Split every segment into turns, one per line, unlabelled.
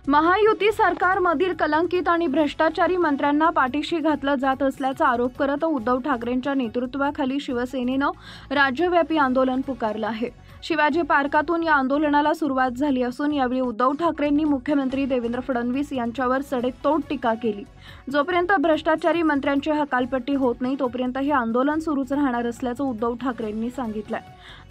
महायुती सरकारमधील कलंकित आणि भ्रष्टाचारी मंत्र्यांना पाठीशी घातलं जात असल्याचा आरोप करत उद्धव ठाकरेंच्या नेतृत्वाखाली शिवसेनेनं राज्यव्यापी आंदोलन पुकारलं आहे। शिवाजी पार्कातून या आंदोलनाला सुरुवात झाली असून यावेळी उद्धव ठाकरेंनी मुख्यमंत्री देवेंद्र फडणवीस यांच्यावर सडेतोड टीका केली। जोपर्यंत भ्रष्टाचारी मंत्र्यांची हकालपट्टी होत नाही तोपर्यंत हे आंदोलन सुरूच राहणार असल्याचं उद्धव ठाकरेंनी सांगितलंय।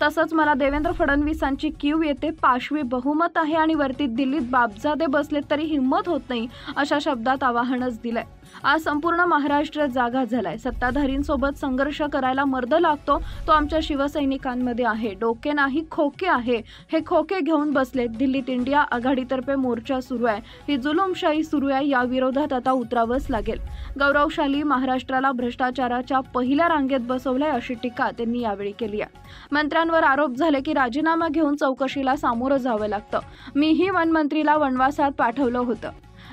तसंच मला देवेंद्र फडणवीसांची कीव येते, पाशवी बहुमत आहे आणि वरती दिल्लीत बापजादे बसले तरी हिम्मत होत नाही अशा शब्दात आवाहनच दिलंय। आज संपूर्ण महाराष्ट्र जागा झालाय। सत्ताधारींसोबत संघर्ष करायला मर्द लागतो तो आमच्या शिवसैनिकांमध्ये आहे। डोके नाही खोके आहे, हे खोके घेऊन बसलेत। दिल्लीत इंडिया आघाडीतर्फे मोर्चा सुरू आहे, ही जुलूमशाही सुरू आहे, या विरोधात आता उतरावंच लागेल। गौरवशाली महाराष्ट्राला भ्रष्टाचाराच्या पहिल्या रांगेत बसवलंय अशी टीका त्यांनी यावेळी केली आहे। मंत्र्यांवर आरोप झाले की राजीनामा घेऊन चौकशीला सामोरं जावं लागतं। मीही वनमंत्रीला वनवासात पाठवलं होतं।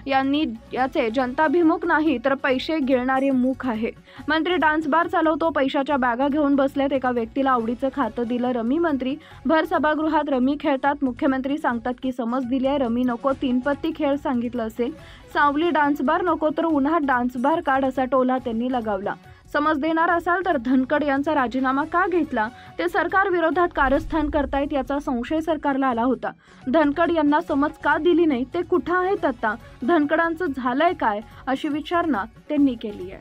यांनी याचे जनताभिमुख नाही तर पैसे गिळणारे मुख आहे। मंत्री डान्स बार चालवतो, पैशाच्या बॅगा घेऊन बसलेत। एका व्यक्तीला आवडीचं खातं दिलं रमी मंत्री, भर सभागृहात रमी खेळतात। मुख्यमंत्री सांगतात की समज दिली आहे, रमी नको तीनपत्ती खेळ सांगितलं असेल। सावली डान्स बार नको तर उन्हात डान्स बार काढ असा टोला त्यांनी लगावला। समज देणार असाल तर धनकड यांचा राजीनामा का घेतला, ते सरकार विरोधात कारस्थान करतायत याचा संशय सरकारला आला होता। धनकड यांना समज का दिली नाही, ते कुठं आहेत आता, धनकडांचं झालंय काय, अशी विचारणा त्यांनी केली आहे।